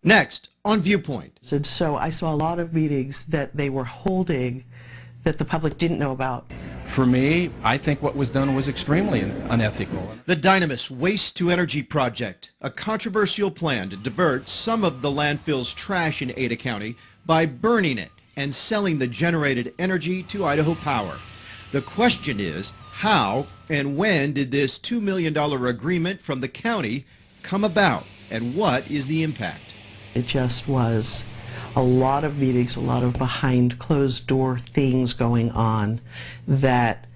Next, on Viewpoint. And so I saw a lot of meetings that they were holding that the public didn't know about. For me, I think what was done was extremely unethical. The Dynamis Waste-to-Energy Project, a controversial plan to divert some of the landfill's trash in Ada County by burning it and selling the generated energy to Idaho Power. The question is, how and when did this $2 million agreement from the county come about, and what is the impact? It just was a lot of meetings, a lot of behind closed door things going on that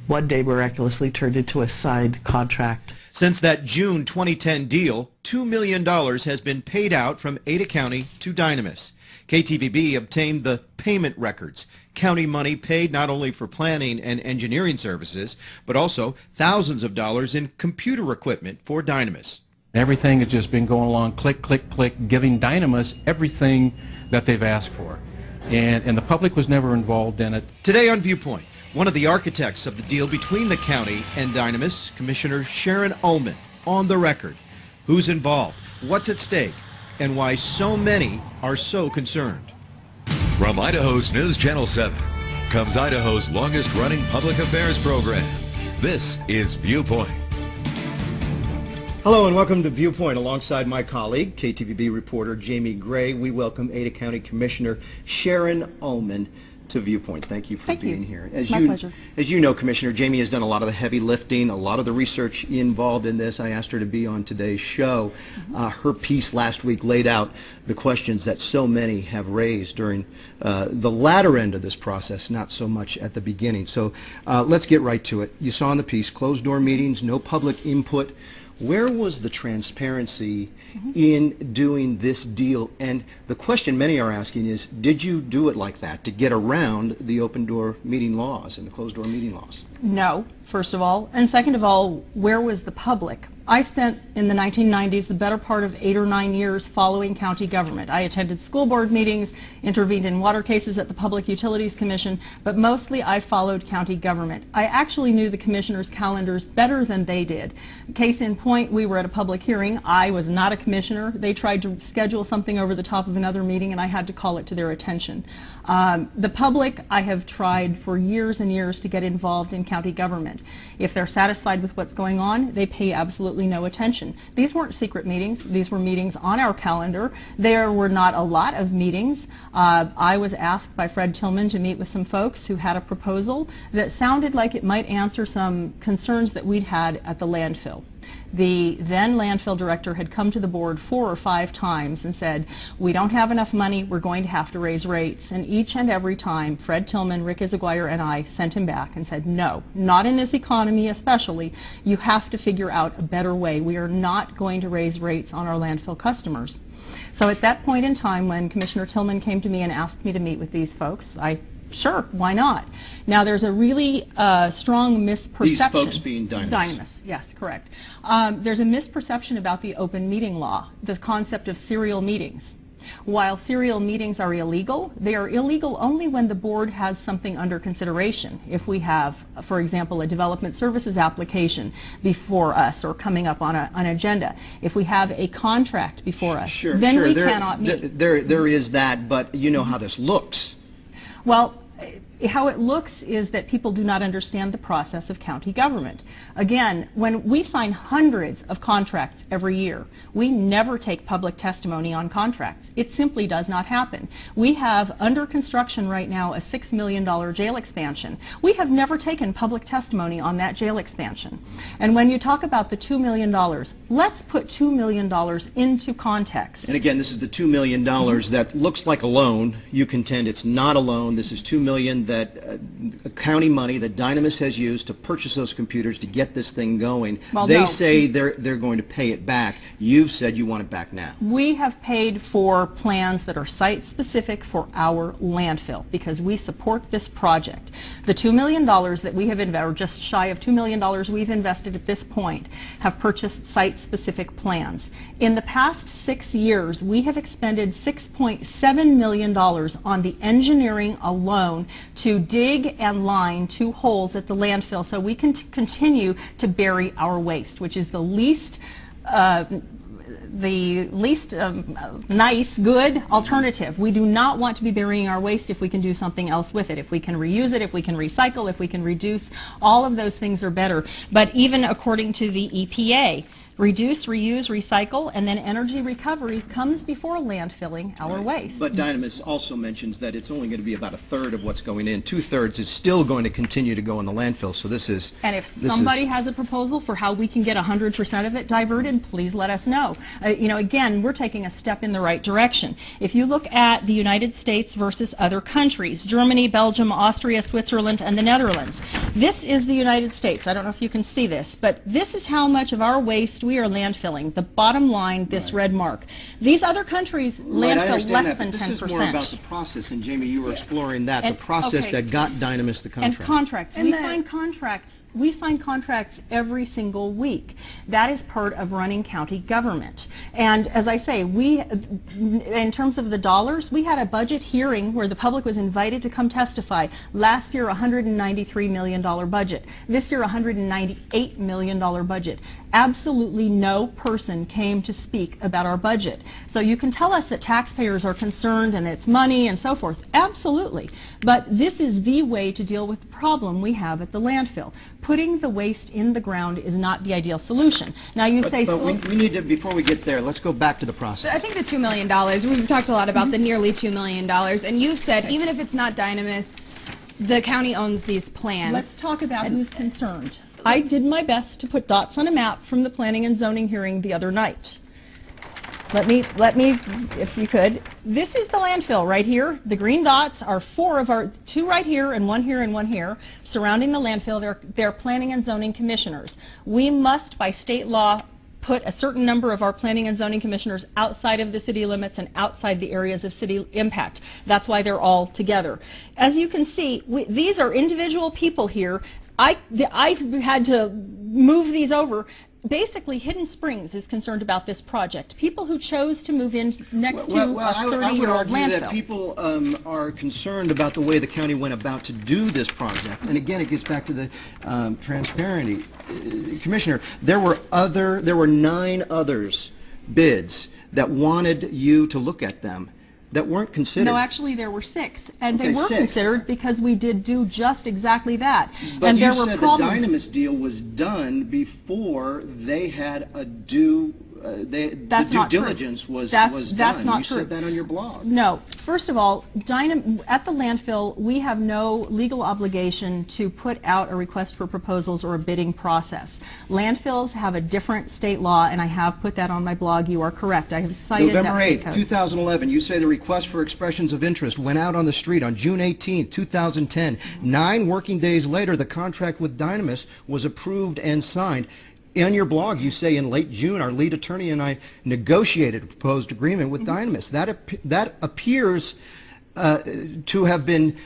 one day miraculously turned into a signed contract. Since that June 2010 deal, $2 million has been paid out from Ada County to DynaMESS. KTVB obtained the payment records. County money paid not only for planning and engineering services, but also thousands of dollars in computer equipment for DynaMESS. Everything has just been going along, click, click, click, giving DynaMESS everything that they've asked for. And the public was never involved in it. Today on Viewpoint, one of the architects of the deal between the county and DynaMESS, Commissioner Sharon Ullman, on the record. Who's involved? What's at stake? And why so many are so concerned. From Idaho's News Channel 7 comes Idaho's longest-running public affairs program. This is Viewpoint. Hello and welcome to Viewpoint. Alongside my colleague, KTVB reporter Jamie Gray, we welcome Ada County Commissioner Sharon Ullman to Viewpoint. Thank you for being here. My pleasure. As you know, Commissioner, Jamie has done a lot of the heavy lifting, a lot of the research involved in this. I asked her to be on today's show. Her piece last week laid out the questions that so many have raised during the latter end of this process, not so much at the beginning. So let's get right to it. You saw in the piece, closed-door meetings, no public input. Where was the transparency in doing this deal? And the question many are asking is, did you do it like that to get around the open-door meeting laws and the closed-door meeting laws? No, first of all. And second of all, where was the public? I spent in the 1990s the better part of 8 or 9 years following county government. I attended school board meetings, intervened in water cases at the Public Utilities Commission, but mostly I followed county government. I actually knew the commissioners' calendars better than they did. Case in point, we were at a public hearing. I was not a commissioner. They tried to schedule something over the top of another meeting, and I had to call it to their attention. The public, I have tried for years and years to get involved in county government. If they're satisfied with what's going on, they pay absolutely no attention. These weren't secret meetings. These were meetings on our calendar. There were not a lot of meetings. I was asked by Fred Tillman to meet with some folks who had a proposal that sounded like it might answer some concerns that we'd had at the landfill. The then landfill director had come to the board 4 or 5 times and said, we don't have enough money, we're going to have to raise rates. And each and every time, Fred Tillman, Rick Izaguirre, and I sent him back and said, no, not in this economy especially. You have to figure out a better way. We are not going to raise rates on our landfill customers. So at that point in time, when Commissioner Tillman came to me and asked me to meet with these folks, sure, why not? Now, there's a really strong misperception. These folks being DynaMESS. DynaMESS, yes, correct. There's a misperception about the open meeting law, the concept of serial meetings. While serial meetings are illegal, they are illegal only when the board has something under consideration. If we have, for example, a development services application before us or coming up on an agenda, if we have a contract before us, then we cannot meet. There is that, but you know how this looks. Well, how it looks is that people do not understand the process of county government. Again, when we sign hundreds of contracts every year, we never take public testimony on contracts. It simply does not happen. We have under construction right now a $6 million jail expansion. We have never taken public testimony on that jail expansion. And when you talk about the $2 million, let's put $2 million into context. And again, this is the $2 million that looks like a loan. You contend it's not a loan. This is $2 million that county money that DynaMESS has used to purchase those computers to get this thing going. Well, they no. say they're going to pay it back. You've said you want it back now. We have paid for plans that are site-specific for our landfill because we support this project. The $2 million that we have invested, or just shy of $2 million we've invested at this point, have purchased site-specific plans. In the past 6 years, we have expended $6.7 million on the engineering alone to dig and line 2 holes at the landfill so we can continue to bury our waste, which is the least least nice, good alternative. We do not want to be burying our waste if we can do something else with it. If we can reuse it, if we can recycle, if we can reduce, all of those things are better. But even according to the EPA, reduce, reuse, recycle, and then energy recovery comes before landfilling our waste. But DynaMESS also mentions that it's only going to be about a third of what's going in. 2/3 is still going to continue to go in the landfill. So this is... And if somebody has a proposal for how we can get 100% of it diverted, please let us know. You know, again, we're taking a step in the right direction. If you look at the United States versus other countries, Germany, Belgium, Austria, Switzerland, and the Netherlands, this is the United States. I don't know if you can see this, but this is how much of our waste we are landfilling. The bottom line, this red mark. These other countries landfill less than 10%. This is more about the process, and Jamie, you were exploring that, And- the process okay. that got DynaMESS the contract. And contracts. We sign contracts every single week. That is part of running county government. And as I say, in terms of the dollars, we had a budget hearing where the public was invited to come testify. Last year, $193 million budget. This year, $198 million budget. Absolutely no person came to speak about our budget. So you can tell us that taxpayers are concerned and it's money and so forth. Absolutely. But this is the way to deal with the problem we have at the landfill. Putting the waste in the ground is not the ideal solution. Now you say... But we need to, before we get there, let's go back to the process. I think the $2 million, we've talked a lot about the nearly $2 million, and you've said even if it's not DynaMESS, the county owns these plans. Let's talk about who's concerned. I did my best to put dots on a map from the planning and zoning hearing the other night. Let me, if you could. This is the landfill right here. The green dots are two right here and one here and one here, surrounding the landfill. They're planning and zoning commissioners. We must, by state law, put a certain number of our planning and zoning commissioners outside of the city limits and outside the areas of city impact. That's why they're all together. As you can see, these are individual people here. I had to move these over. Basically, Hidden Springs is concerned about this project. People who chose to move in next to a 30-year-old I would argue landfill. that people are concerned about the way the county went about to do this project. And again, it gets back to the transparency. Commissioner, there were 9 others bids that wanted you to look at them that weren't considered. No, actually there were 6, and Okay, they were 6. considered because we did do just exactly that. But and you there were said problems. the DynaMESS deal was done before they had a due That's the not due true. diligence was That's done. not you true. said that on your blog. No. First of all, at the landfill, we have no legal obligation to put out a request for proposals or a bidding process. Landfills have a different state law, and I have put that on my blog. You are correct. I have cited November that 8th, 2011, you say the request for expressions of interest went out on the street on June 18th, 2010. 9 working days later, the contract with DynaMESS was approved and signed. In your blog, you say in late June, our lead attorney and I negotiated a proposed agreement with DynaMESS. That appears to have been,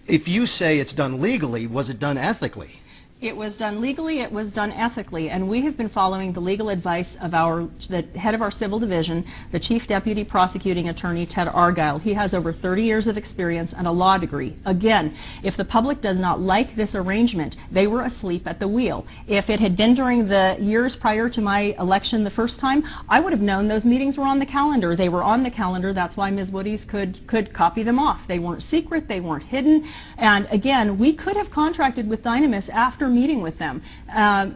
if you say it's done legally, was it done ethically? It was done legally, it was done ethically, and we have been following the legal advice of the head of our civil division, the Chief Deputy Prosecuting Attorney, Ted Argyle. He has over 30 years of experience and a law degree. Again, if the public does not like this arrangement, they were asleep at the wheel. If it had been during the years prior to my election the first time, I would have known those meetings were on the calendar. They were on the calendar. That's why Ms. Woodies could copy them off. They weren't secret, they weren't hidden, and again, we could have contracted with DynaMESS after meeting with them.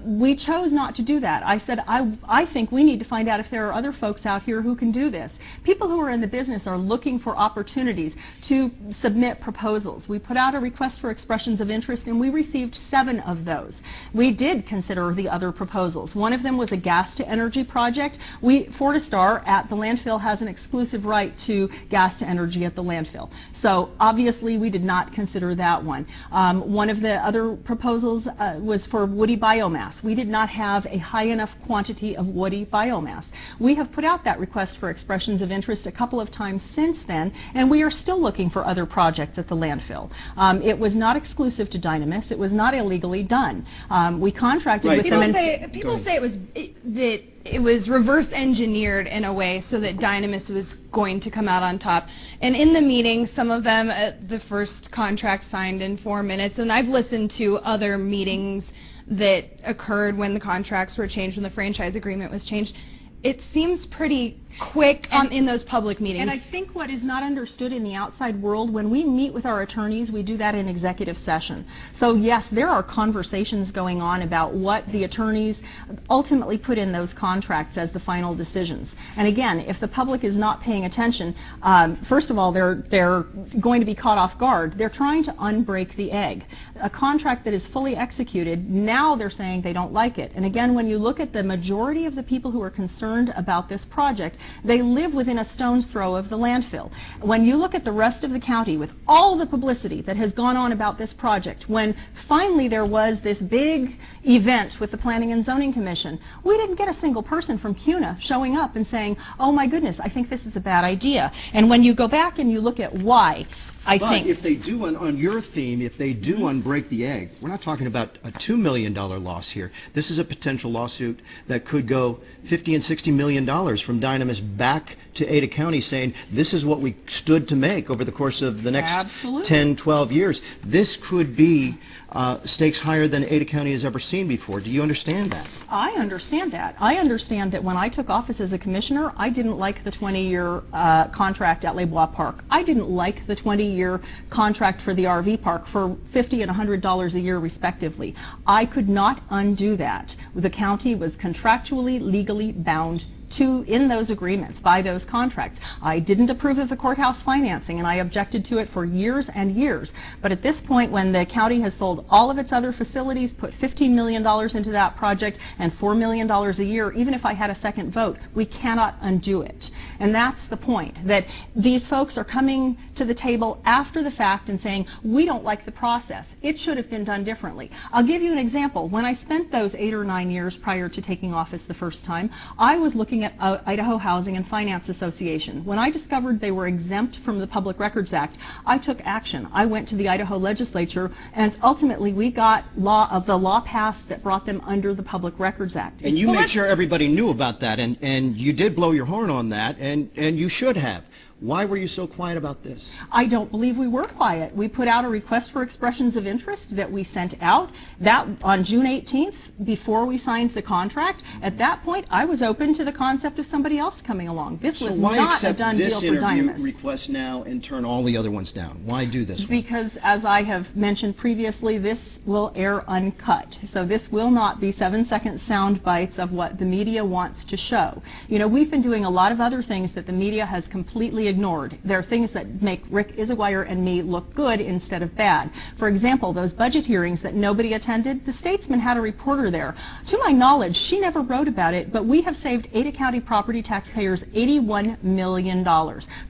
We chose not to do that. I said, I think we need to find out if there are other folks out here who can do this. People who are in the business are looking for opportunities to submit proposals. We put out a request for expressions of interest, and we received 7 of those. We did consider the other proposals. One of them was a gas to energy project. Fortistar at the landfill has an exclusive right to gas to energy at the landfill. So obviously we did not consider that one. One of the other proposals was for woody biomass. We did not have a high enough quantity of woody biomass. We have put out that request for expressions of interest a couple of times since then, and we are still looking for other projects at the landfill. It was not exclusive to DynaMESS. It was not illegally done. We contracted with them. People say it was reverse engineered in a way so that DynaMESS was going to come out on top. And in the meeting, some of them, the first contract signed in 4 minutes, and I've listened to other meetings that occurred when the contracts were changed, when the franchise agreement was changed. it seems pretty quick in those public meetings. And I think what is not understood in the outside world, when we meet with our attorneys, we do that in executive session. So yes, there are conversations going on about what the attorneys ultimately put in those contracts as the final decisions. And again, if the public is not paying attention, first of all, they're going to be caught off guard. They're trying to unbreak the egg. A contract that is fully executed, now they're saying they don't like it. And again, when you look at the majority of the people who are concerned about this project, they live within a stone's throw of the landfill. When you look at the rest of the county, with all the publicity that has gone on about this project, when finally there was this big event with the Planning and Zoning Commission, we didn't get a single person from CUNA showing up and saying, oh my goodness, I think this is a bad idea. And when you go back and you look at why, But if they do, on your theme, if they do unbreak the egg, we're not talking about a $2 million loss here. This is a potential lawsuit that could go $50 and $60 million from DynaMESS back to Ada County saying this is what we stood to make over the course of the next 10, 12 years. This could be stakes higher than Ada County has ever seen before. Do you understand that? I understand that. I understand that when I took office as a commissioner, I didn't like the 20-year contract at Les Bois Park. I didn't like the 20-year contract for the RV park for $50 and $100 a year respectively. I could not undo that. The county was contractually, legally bound in those agreements, by those contracts. I didn't approve of the courthouse financing, and I objected to it for years and years. But at this point, when the county has sold all of its other facilities, put $15 million into that project, and $4 million a year, even if I had a second vote, we cannot undo it. And that's the point, that these folks are coming to the table after the fact and saying, we don't like the process. It should have been done differently. I'll give you an example. When I spent those 8 or 9 years prior to taking office the first time, I was looking at Idaho Housing and Finance Association. When I discovered they were exempt from the Public Records Act, I took action. I went to the Idaho legislature, and ultimately we got the law passed that brought them under the Public Records Act. And you made sure everybody knew about that, and you did blow your horn on that, and you should have. Why were you so quiet about this? I don't believe we were quiet. We put out a request for expressions of interest that we sent out. That on June 18th, before we signed the contract. At that point, I was open to the concept of somebody else coming along. This was not a done deal for DynaMESS. So why accept this request now and turn all the other ones down? Why do this one? Because, as I have mentioned previously, this will air uncut. So this will not be 7-second sound bites of what the media wants to show. You know, we've been doing a lot of other things that the media has completely ignored. There are things that make Rick Issaguirre and me look good instead of bad. For example, those budget hearings that nobody attended, the Statesman had a reporter there. To my knowledge, she never wrote about it, but we have saved Ada County property taxpayers $81 million.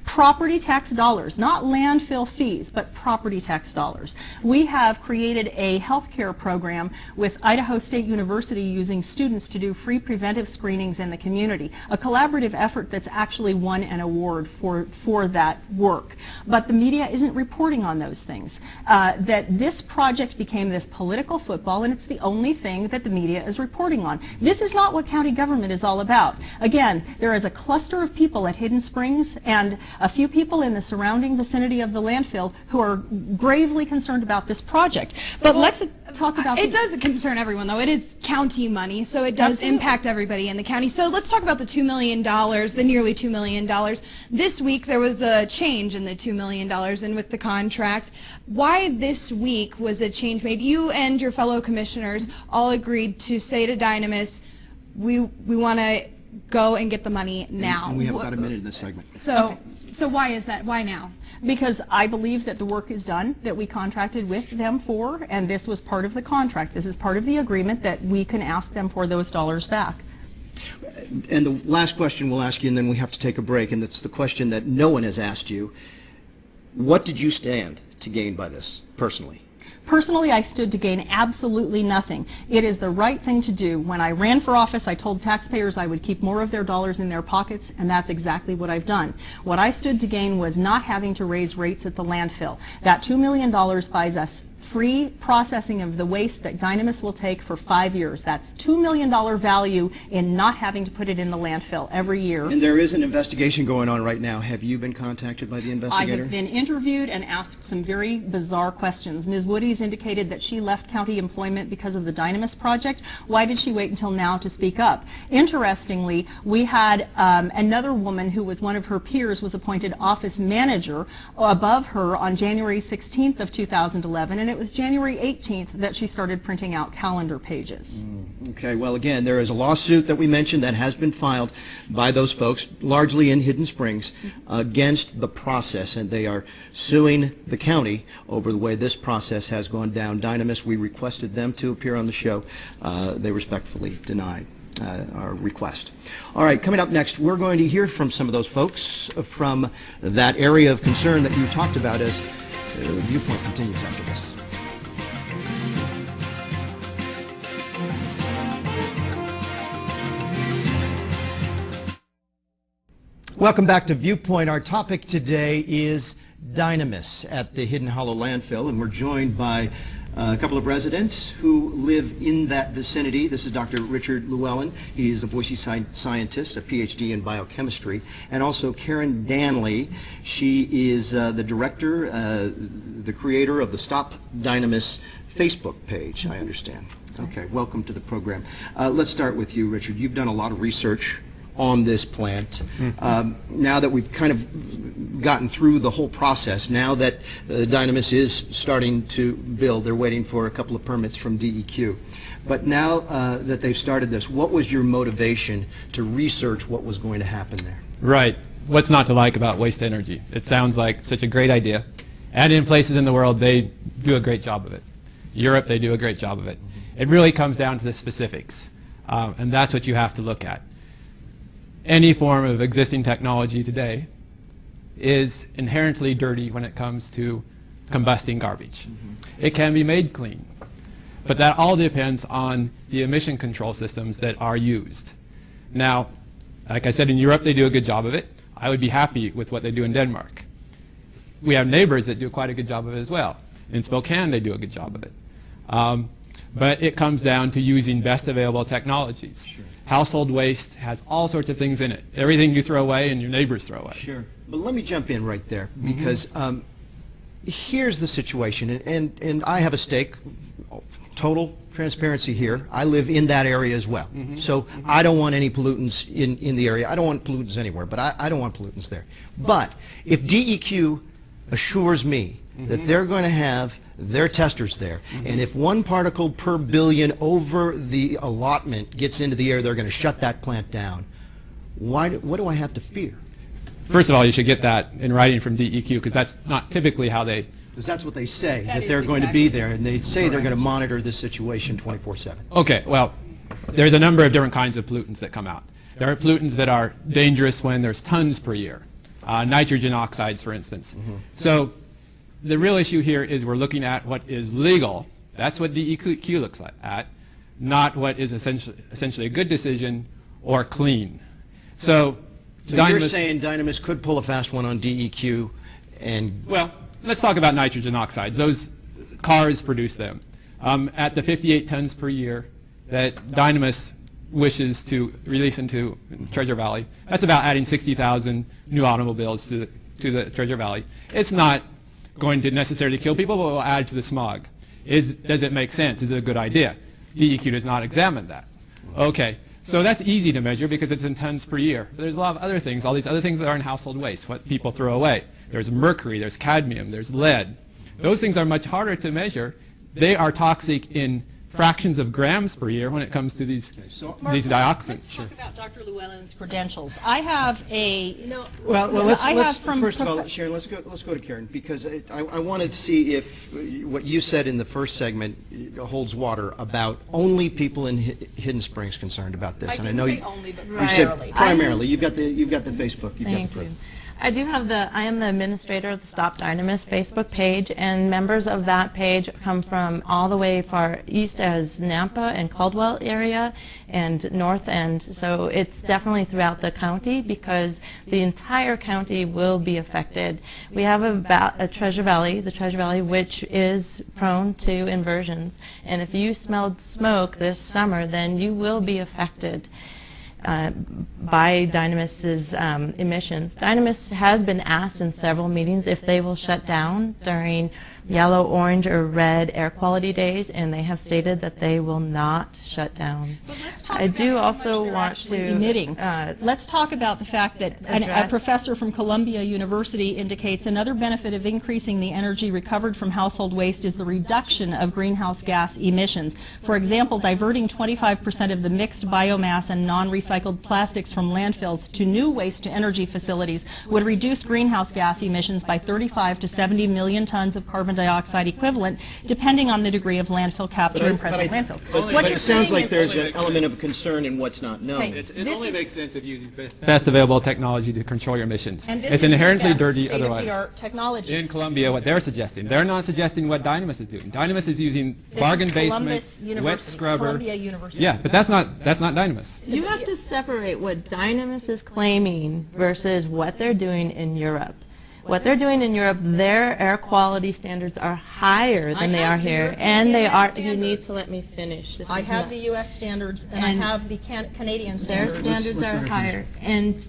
Property tax dollars, not landfill fees, but property tax dollars. We have created a healthcare program with Idaho State University using students to do free preventive screenings in the community, a collaborative effort that's actually won an award for that work. But the media isn't reporting on those things. That this project became this political football, and it's the only thing that the media is reporting on. This is not what county government is all about. Again, there is a cluster of people at Hidden Springs and a few people in the surrounding vicinity of the landfill who are gravely concerned about this project. But let's talk about... It does concern everyone, though. It is county money, so it does impact everybody in the county. So let's talk about the $2 million, the nearly $2 million. This week there was a change in the $2 million and with the contract. Why this week was a change made? You and your fellow commissioners all agreed to say to DynaMESS, we want to go and get the money now. And we have about a minute in this segment. So why is that? Why now? Because I believe that the work is done that we contracted with them for, and this was part of the contract. This is part of the agreement that we can ask them for those dollars back. And the last question we'll ask you, and then we have to take a break, and it's the question that no one has asked you. What did you stand to gain by this, personally? Personally, I stood to gain absolutely nothing. It is the right thing to do. When I ran for office, I told taxpayers I would keep more of their dollars in their pockets, and that's exactly what I've done. What I stood to gain was not having to raise rates at the landfill. That $2 million buys us free processing of the waste that Dynamis will take for 5 years. That's $2 million value in not having to put it in the landfill every year. And there is an investigation going on right now. Have you been contacted by the I investigator? have been interviewed and asked some very bizarre questions. Ms. Woody's indicated that she left county employment because of the Dynamis project. Why did she wait until now to speak up? Interestingly, we had another woman who was one of her peers was appointed office manager above her on January 16th of 2011, and it was January 18th that she started printing out calendar pages. Okay, well, again, there is a lawsuit that we mentioned that has been filed by those folks, largely in Hidden Springs, against the process, and they are suing the county over the way this process has gone down. Dynamis, we requested them to appear on the show. They respectfully denied our request. All right, coming up next, we're going to hear from some of those folks from that area of concern that you talked about as Viewpoint continues after this. Welcome back to Viewpoint. Our topic today is Dynamis at the Hidden Hollow landfill, and we're joined by a couple of residents who live in that vicinity. This is Dr. Richard Llewellyn. He is a Boise scientist, a PhD in biochemistry, and also Karen Danley. She is the director, the creator of the Stop Dynamis Facebook page, I understand. Okay, welcome to the program. Let's start with you, Richard. You've done a lot of research on this plant. Now that we've kind of gotten through the whole process, now that Dynamis is starting to build, they're waiting for a couple of permits from DEQ. But now that they've started this, what was your motivation to research what was going to happen there? Right. What's not to like about waste energy? It sounds like such a great idea. And in places in the world, they do a great job of it. Europe, they do a great job of it. It really comes down to the specifics. And that's what you have to look at. Any form of existing technology today is inherently dirty when it comes to combusting garbage. It can be made clean, but that all depends on the emission control systems that are used. Now, like I said, in Europe they do a good job of it. I would be happy with what they do in Denmark. We have neighbors that do quite a good job of it as well. In Spokane they do a good job of it. But it comes down to using best available technologies. Sure. Household waste has all sorts of things in it. Everything you throw away and your neighbors throw away. Sure. But let me jump in right there, because here's the situation, and I have a stake, total transparency here. I live in that area as well. So I don't want any pollutants in the area. I don't want pollutants anywhere, but I don't want pollutants there. But if DEQ assures me that they're going to have their testers there, and if 1 particle per billion over the allotment gets into the air, they're going to shut that plant down. What do I have to fear? First of all, you should get that in writing from DEQ, because that's not typically how they... Because that's what they say, that is they're going to exactly be there, and they say they're going to monitor this situation 24/7. Okay, well, there's a number of different kinds of pollutants that come out. There are pollutants that are dangerous when there's tons per year. Nitrogen oxides, for instance. So the real issue here is we're looking at what is legal. That's what DEQ looks at, not what is essentially a good decision or clean. So you're saying Dynamis could pull a fast one on DEQ and... Well, let's talk about nitrogen oxides. Those cars produce them. At the 58 tons per year that Dynamis wishes to release into Treasure Valley, that's about adding 60,000 new automobiles to the Treasure Valley. It's not going to necessarily kill people, but will add to the smog. Does it make sense? Is it a good idea? DEQ does not examine that. Okay, so that's easy to measure because it's in tons per year. But there's a lot of other things, all these other things that are in household waste, what people throw away. There's mercury, there's cadmium, there's lead. Those things are much harder to measure. They are toxic in fractions of grams per year when it comes to these dioxins. Let's talk about Dr. Llewellyn's credentials. I have a, First of all, Sharon, let's go to Karen, because I wanted to see if what you said in the first segment holds water about only people in Hidden Springs concerned about this. I and I know say you, only, but you primarily. said primarily. You've got the Facebook. You've got the proof. I am the administrator of the Stop DynaMESS Facebook page, and members of that page come from all the way far east as Nampa and Caldwell area and north end. So it's definitely throughout the county because the entire county will be affected. We have a Treasure Valley, the Treasure Valley, which is prone to inversions. And if you smelled smoke this summer, then you will be affected by DynaMESS's emissions. DynaMESS has been asked in several meetings if they will shut down during yellow, orange, or red air quality days, and they have stated that they will not shut down. I do also want to emitting. Let's talk about the fact that a professor from Columbia University indicates another benefit of increasing the energy recovered from household waste is the reduction of greenhouse gas emissions. For example, diverting 25% of the mixed biomass and non-recycled plastics from landfills to new waste-to-energy facilities would reduce greenhouse gas emissions by 35 to 70 million tons of carbon dioxide equivalent, depending on the degree of landfill capture in present landfills. But it sounds like there's an element of concern in what's not known. It only makes sense if you use best available technology to control your emissions. It's inherently dirty otherwise. Technology. In Columbia, what they're suggesting, they're not suggesting what DynaMESS is doing. DynaMESS is using bargain basement, wet scrubber. Yeah, but that's not DynaMESS. You have to separate what DynaMESS is claiming versus what they're doing in Europe. What they're doing in Europe, their air quality standards are higher than they are here, and they are. You need to let me finish. I have the U.S. standards, and I have the Canadian standards. Their standards are higher, and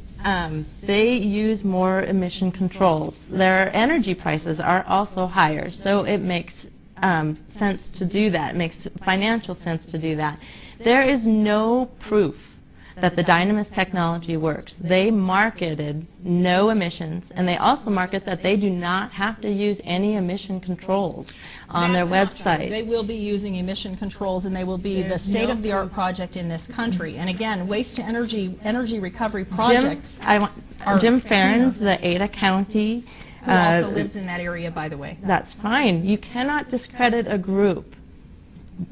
they use more emission controls. Their energy prices are also higher, so it makes sense to do that. It makes financial sense to do that. There is no proof that the DynaMESS technology works. They marketed no emissions, and they also market that they do not have to use any emission controls on their website. They will be using emission controls, and they will be the state-of-the-art project in this country. And again, waste-to-energy recovery projects Jim Farrens, the Ada County, who also lives in that area, by the way. That's fine. You cannot discredit a group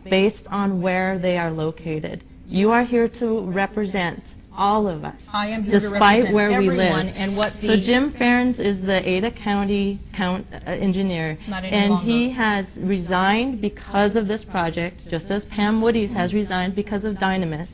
based on where they are located. You are here to represent all of us. I am here to despite represent where we everyone live. and what So Jim Farrens is the Ada County engineer, and he has resigned because of this project, just as Pam Woody's has resigned because of DynaMESS.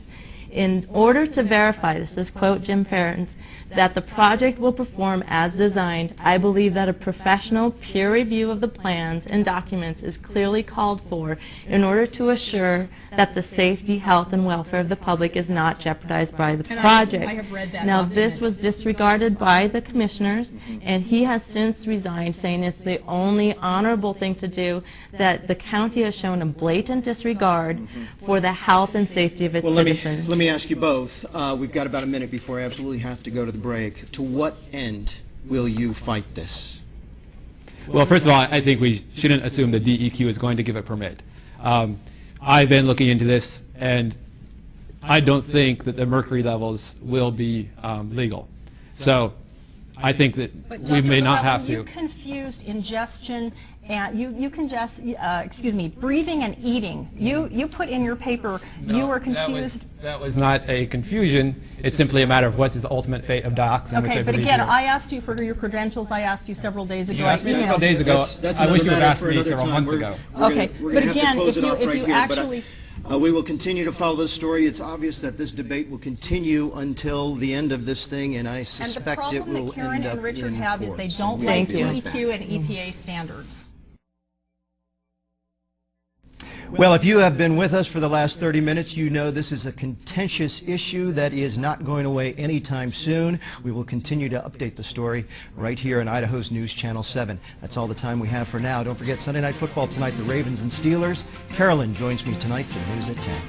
In order to verify, this is quote Jim Farrens, that the project will perform as designed, I believe that a professional peer review of the plans and documents is clearly called for in order to assure that the safety, health, and welfare of the public is not jeopardized by the project. I have read that now, document. this was disregarded by the commissioners, and he has since resigned, saying it's the only honorable thing to do, that the county has shown a blatant disregard for the health and safety of its citizens. Let me ask you both. We've got about a minute before I absolutely have to go to the break. To what end will you fight this? Well, first of all, I think we shouldn't assume the DEQ is going to give a permit. I've been looking into this, and I don't think that the mercury levels will be legal. So I think that we may not have to. You confused ingestion and breathing and eating. You put in your paper, you were confused. That was not a confusion. It's simply a matter of what's the ultimate fate of dioxin. Okay, but again, I asked you for your credentials. I asked you several days ago. You asked me several days ago. I wish you would have asked me several months ago. Okay, but again, if you actually... we will continue to follow this story. It's obvious that this debate will continue until the end of this thing, and I suspect it will end up in court. And the problem that Karen and Richard have is they don't like DEQ and EPA standards. Well, if you have been with us for the last 30 minutes, you know this is a contentious issue that is not going away anytime soon. We will continue to update the story right here on Idaho's News Channel 7. That's all the time we have for now. Don't forget Sunday Night Football tonight, the Ravens and Steelers. Carolyn joins me tonight for the news at 10.